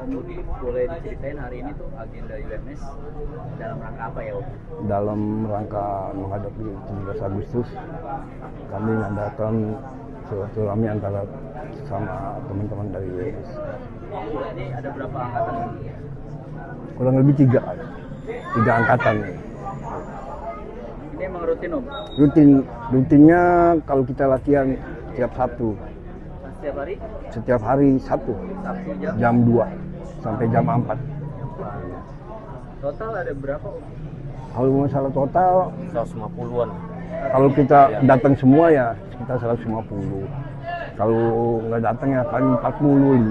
Om Budi boleh diceritain hari ini tuh agenda UMS dalam rangka apa ya Om? Dalam rangka menghadapi 17 Agustus, kami mengadakan silaturahmi antara sama teman-teman dari UMS. Ini ada berapa angkatan? Kurang lebih tiga angkatan. Ini emang rutin Om? Rutinnya kalau kita latihan setiap Sabtu. Setiap hari? Setiap hari Sabtu. Sabtu Jam 2 sampai jam 4. Total ada berapa Om? Kalau masalah total 150-an. kalau kita datang semua ya sekitar 150. Kalau nggak datang ya paling 40.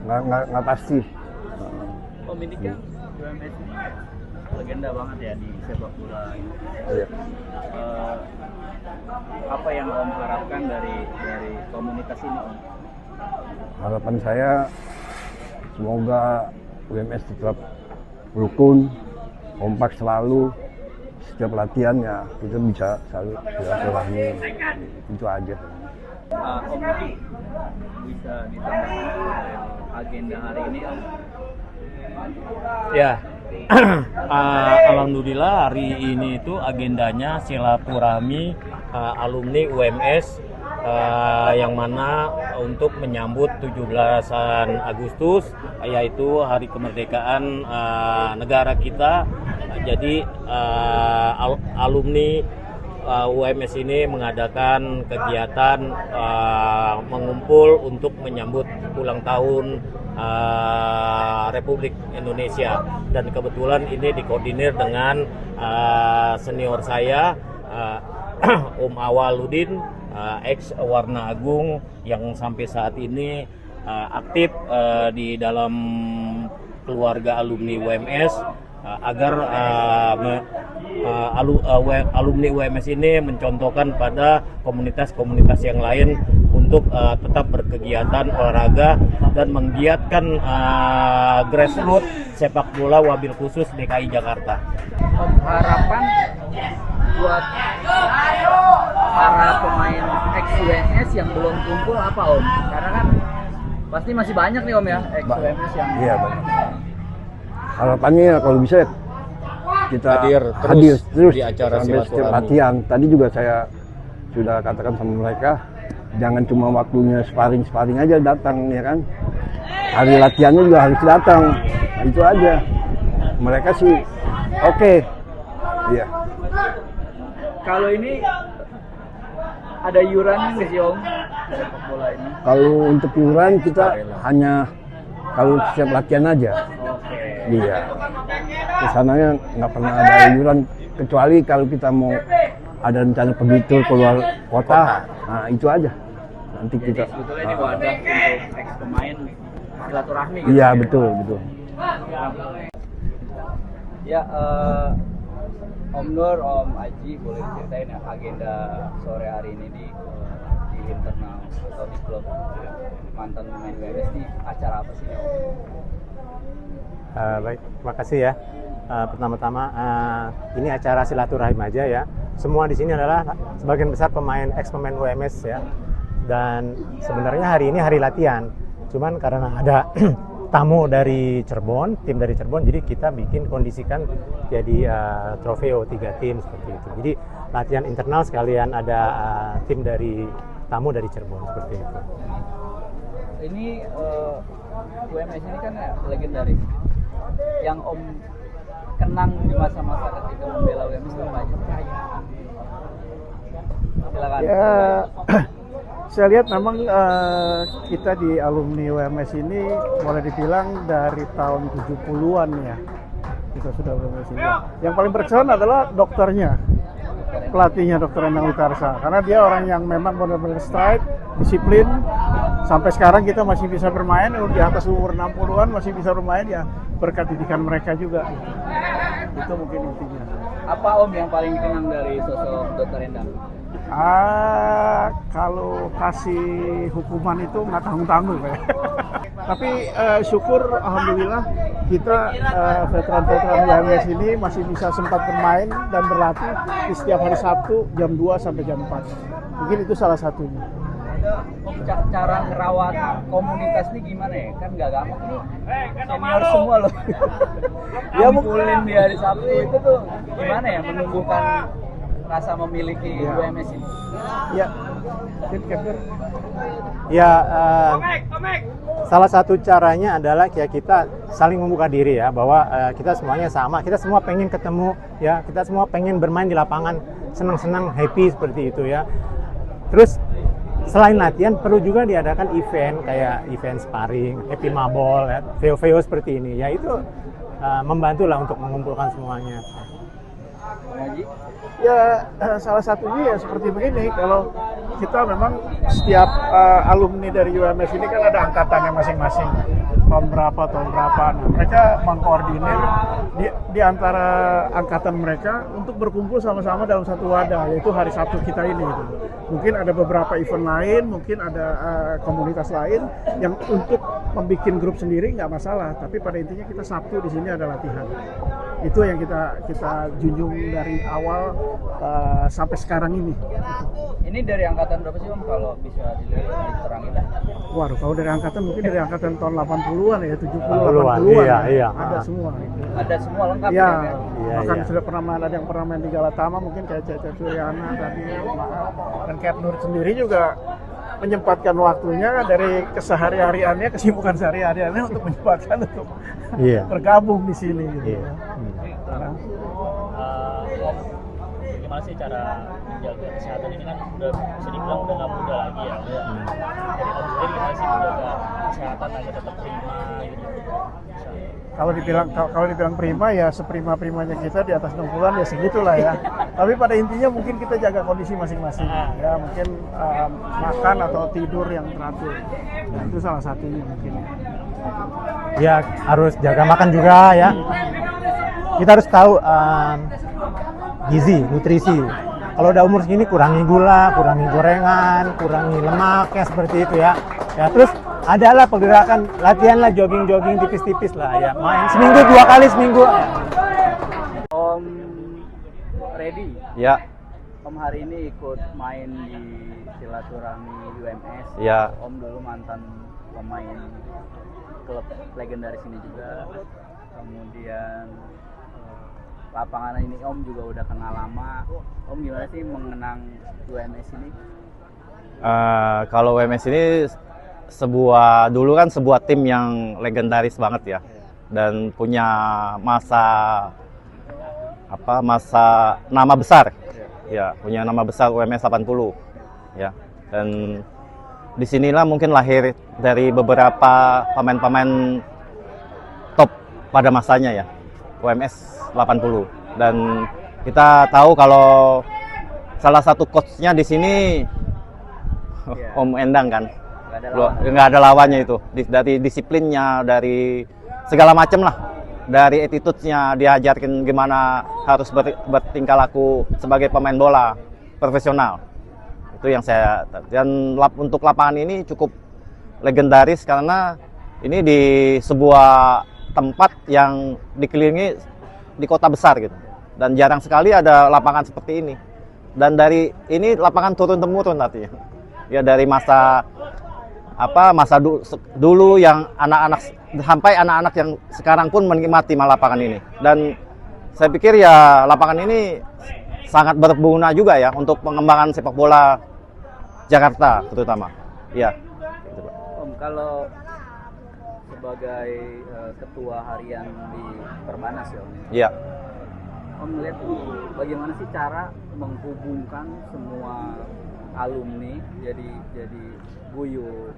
Nggak pasti. Om ini kan UMS ini legenda banget ya di sepak bola ini. Iya. Apa yang Om harapkan dari komunitas ini Om? Harapan saya semoga UMS tetap rukun, kompak selalu. Setiap latihannya kita bisa selalu silaturahmi. Itu aja. Om Budi bisa ditambahkan agenda hari ini Om? Ya, alhamdulillah hari ini itu agendanya silaturahmi alumni UMS yang mana untuk menyambut 17 Agustus yaitu hari kemerdekaan negara kita. Jadi alumni UMS ini mengadakan kegiatan mengumpul untuk menyambut ulang tahun Republik Indonesia, dan kebetulan ini dikoordinir dengan senior saya Om Awaludin, ex Warna Agung yang sampai saat ini aktif di dalam keluarga alumni UMS agar alumni UMS ini mencontohkan pada komunitas-komunitas yang lain untuk tetap berkegiatan olahraga dan menggiatkan grassroots sepak bola wabil khusus DKI Jakarta. Harapan buat para pemain ex-UMS yang belum kumpul apa Om? Karena kan pasti masih banyak nih Om ya ex-UMS yang Iya banyak. Harapannya ya kalau bisa kita Hadir terus di acara sampai setiap silaturahmi. latihan. Tadi juga saya sudah katakan sama mereka, jangan cuma waktunya sparring aja datang ya kan. Hari latihannya juga harus datang. Nah, itu aja. Mereka sih oke. Iya. Kalau ini ada iurannya nggak sih Om sepak bola ini? Kalau untuk iuran kita hanya kalau setiap latihan aja. Oke. Iya. Kesananya nggak pernah ada iuran kecuali kalau kita mau ada rencana pergi tur keluar kota. Nah itu aja. Nanti Jadi kita. sebetulnya ini wadah untuk ex pemain silaturahmi gitu. Iya betul. Ya, Om Nur, Om Aji boleh diceritain ya agenda sore hari ini di internal atau di klub mantan pemain UMS ini acara apa sih Om? Baik, terima kasih ya. Pertama-tama ini acara silaturahim aja ya. Semua di sini adalah sebagian besar ex-pemain UMS ya. Dan sebenarnya hari ini hari latihan. Cuman karena ada tamu dari Cirebon, tim dari Cirebon, jadi kita kondisikan jadi trofeo 3 tim seperti itu. Jadi latihan internal sekalian ada tim dari tamu dari Cirebon seperti itu. Ini UMS ini kan ya legendaris. Yang Om kenang di masa-masa ketika membela UMS itu banyak. Silakan. Ya, saya lihat memang kita di alumni UMS ini boleh dibilang dari tahun 70-an ya. Kita sudah UMS ini. Yang paling berkesan adalah dokternya. Pelatihnya Dr. Endang Witarsa, karena dia orang yang memang benar-benar strike, disiplin. Sampai sekarang kita masih bisa bermain, di atas umur 60-an masih bisa bermain ya berkat didikan mereka juga. Itu mungkin intinya. Apa Om yang paling dikenang dari sosok Dr. Endang? Kalau kasih hukuman itu nggak tanggung-tanggung ya. Tapi syukur alhamdulillah kita veteran-veteran UMS ini masih bisa sempat bermain dan berlatih di setiap hari Sabtu jam 2 sampai jam 4. Mungkin itu salah satunya. cara ngerawat komunitas nih gimana ya? Kan nggak gampang nih, senior semua loh. Ya mukulin di hari Sabtu itu tuh gimana ya menumbuhkan rasa memiliki UMS ini? Ya, Tim Kepir. Ya, salah satu caranya adalah ya kita saling membuka diri ya, bahwa kita semuanya sama, kita semua pengen ketemu ya, kita semua pengen bermain di lapangan senang-senang, happy seperti itu ya. Terus selain latihan perlu juga diadakan event kayak event sparring, happy mabol ya, VO seperti ini ya, itu membantu lah untuk mengumpulkan semuanya. Ngaji? Ya, salah satunya ya seperti begini, kalau kita memang setiap alumni dari UMS ini kan ada angkatannya masing-masing, tahun berapa. Nah, mereka mengkoordinir di antara angkatan mereka untuk berkumpul sama-sama dalam satu wadah, yaitu hari Sabtu kita ini gitu. Mungkin ada beberapa event lain, mungkin ada komunitas lain yang untuk membuat grup sendiri nggak masalah, tapi pada intinya kita Sabtu di sini ada latihan. Itu yang kita junjung dari awal sampai sekarang ini. Ini dari angkatan berapa sih Om kalau bisa diterangin? Waduh, kalau dari angkatan mungkin dari angkatan tahun 80-an ya, 70-an, 80-an, 80-an. iya. Ada semua. Ada semua lengkap Ya, ya? bahkan iya. sudah pernah ada yang pernah main di Galatama, mungkin kayak Cece Suryana tadi, dan Cat Nur sendiri juga menyempatkan waktunya dari kesehari-hariannya, kesibukan sehari-hariannya untuk menyempatkan untuk bergabung di sini gitu. Iya. Gimana sih cara menjaga kesehatan ini kan udah bisa dibilang udah nggak muda lagi ya. Jadi Om sendiri gimana sih menjaga kesehatan agar tetap prima gitu? Kalau dibilang prima ya seprima-primanya kita di atas 60-an ya segitulah ya. Tapi pada intinya mungkin kita jaga kondisi masing-masing ya, mungkin makan atau tidur yang teratur. Nah, itu salah satunya mungkin. Ya harus jaga makan juga ya. Kita harus tahu gizi, nutrisi. Kalau udah umur segini kurangi gula, kurangi gorengan, kurangi lemak ya seperti itu ya. Ya terus adalah pergerakan, latihan lah, jogging tipis-tipis lah ya. Main seminggu 2 kali seminggu. Om Ready? Ya, Om hari ini ikut main di silaturahmi UMS. ya. Om dulu mantan pemain klub legendaris ini juga. Kemudian lapangan ini Om juga udah kenal lama. Om gimana sih mengenang UMS ini? Kalau UMS ini dulu kan sebuah tim yang legendaris banget ya, dan punya masa nama besar, ya punya nama besar UMS 80 ya, dan disinilah mungkin lahir dari beberapa pemain-pamain top pada masanya ya, UMS 80. Dan kita tahu kalau salah satu coachnya di sini Om Endang kan, nggak ada lawannya itu. Dari disiplinnya, dari segala macam lah, dari attitude-nya, diajarkan gimana harus bertingkah laku sebagai pemain bola profesional. Itu yang saya, dan untuk lapangan ini cukup legendaris karena ini di sebuah tempat yang dikelilingi di kota besar gitu, dan jarang sekali ada lapangan seperti ini. Dan dari ini lapangan turun temurun artinya ya, dari masa dulu yang anak-anak sampai anak-anak yang sekarang pun menikmati lapangan ini. Dan saya pikir ya lapangan ini sangat berguna juga ya untuk pengembangan sepak bola Jakarta terutama ya. Om, kalau sebagai ketua harian di Perbanas ya Om? Iya. Om lihat bagaimana sih cara menghubungkan semua alumni jadi guyup,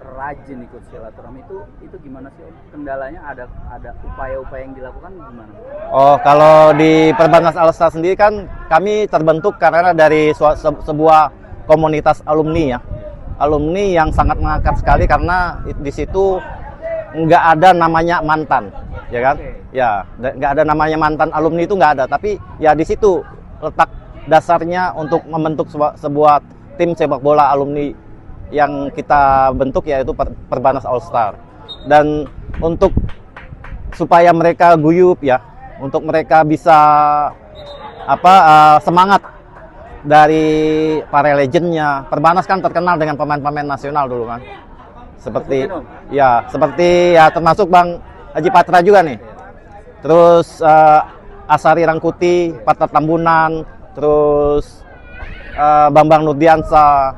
rajin ikut silaturahmi, itu gimana sih Om? Kendalanya ada upaya-upaya yang dilakukan gimana? Oh, kalau di Perbanas All Star sendiri kan kami terbentuk karena dari sebuah komunitas alumni ya. Alumni yang sangat mengangkat sekali karena di situ nggak ada namanya mantan, ya kan? Ya, nggak ada namanya mantan alumni, itu nggak ada. Tapi ya di situ letak dasarnya untuk membentuk sebuah tim sepak bola alumni yang kita bentuk, yaitu Perbanas All Star. Dan untuk supaya mereka guyup ya, untuk mereka bisa semangat dari para legendnya. Perbanas kan terkenal dengan pemain-pemain nasional dulu kan. Seperti ya termasuk Bang Haji Patra juga nih. Terus Asari Rangkuti, Patra Tambunan, terus Bambang Nurdiansa,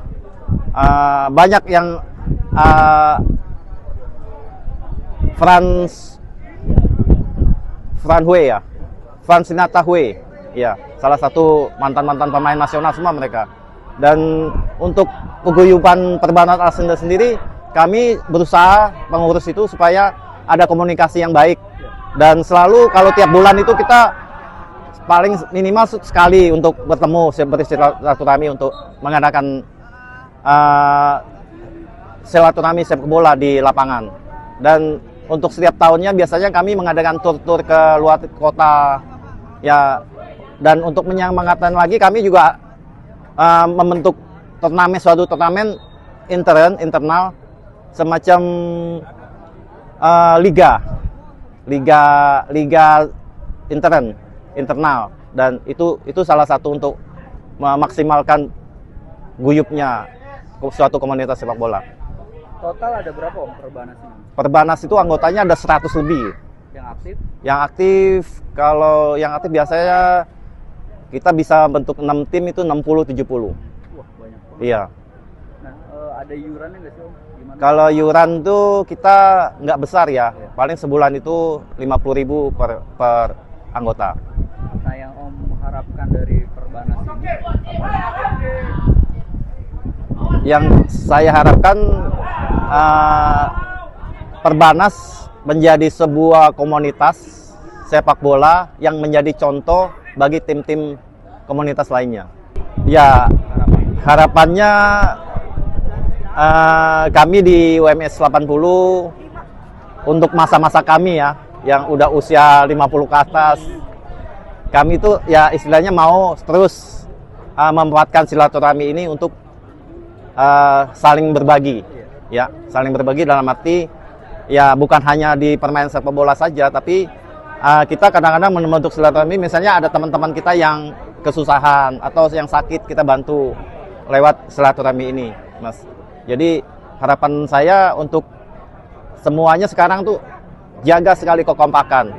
banyak yang Franz Sinata Hue, ya salah satu mantan pemain nasional semua mereka. Dan untuk paguyuban Perbanas Asenda sendiri, kami berusaha mengurus itu supaya ada komunikasi yang baik. Dan selalu kalau tiap bulan itu kita paling minimal sekali untuk bertemu, bersilaturahmi untuk mengadakan silaturahmi sepak bola di lapangan. Dan untuk setiap tahunnya biasanya kami mengadakan tur-tur ke luar kota ya. Dan untuk menyemangatkan lagi kami juga membentuk suatu turnamen internal semacam liga internal, dan itu salah satu untuk memaksimalkan guyupnya suatu komunitas sepak bola. Total ada berapa Om Perbanas ini? Perbanas itu anggotanya ada 100 lebih. Yang aktif? Yang aktif, kalau yang aktif biasanya kita bisa bentuk 6 tim itu 60-70. Wah, banyak banget. Iya. Nah, ada iurannya nggak sih Om? Gimana? Kalau iuran tuh kita nggak besar ya. Paling sebulan itu 50.000 per anggota. Nah, yang Om harapkan dari Perbanas ini apa? Yang saya harapkan Perbanas menjadi sebuah komunitas sepak bola yang menjadi contoh bagi tim-tim komunitas lainnya. Ya, harapannya kami di UMS 80 untuk masa-masa kami ya, yang udah usia 50 ke atas, kami itu ya istilahnya mau terus memanfaatkan silaturahmi ini untuk saling berbagi, ya, saling berbagi dalam arti ya bukan hanya di permainan sepak bola saja, tapi kita kadang-kadang membentuk silaturahmi. Misalnya ada teman-teman kita yang kesusahan atau yang sakit, kita bantu lewat silaturahmi ini, Mas. Jadi harapan saya untuk semuanya sekarang tuh jaga sekali kekompakan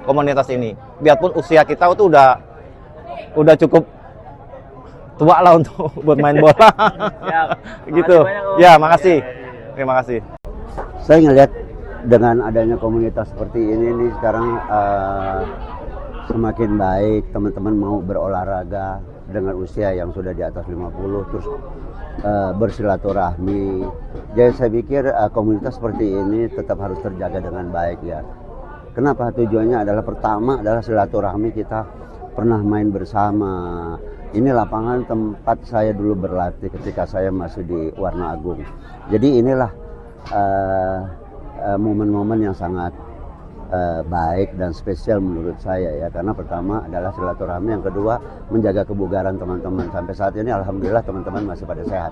komunitas ini. Biarpun usia kita tuh udah cukup tua lah untuk buat main bola. Gitu. Ya, makasih. Terima kasih. Saya ngelihat dengan adanya komunitas seperti ini nih sekarang semakin baik, teman-teman mau berolahraga dengan usia yang sudah di atas 50 terus bersilaturahmi. Jadi saya pikir komunitas seperti ini tetap harus terjaga dengan baik ya. Kenapa? Tujuannya adalah pertama adalah silaturahmi, kita pernah main bersama. Ini lapangan tempat saya dulu berlatih ketika saya masih di Warna Agung. Jadi inilah momen-momen yang sangat baik dan spesial menurut saya ya, karena pertama adalah silaturahmi, yang kedua menjaga kebugaran teman-teman. Sampai saat ini alhamdulillah teman-teman masih pada sehat.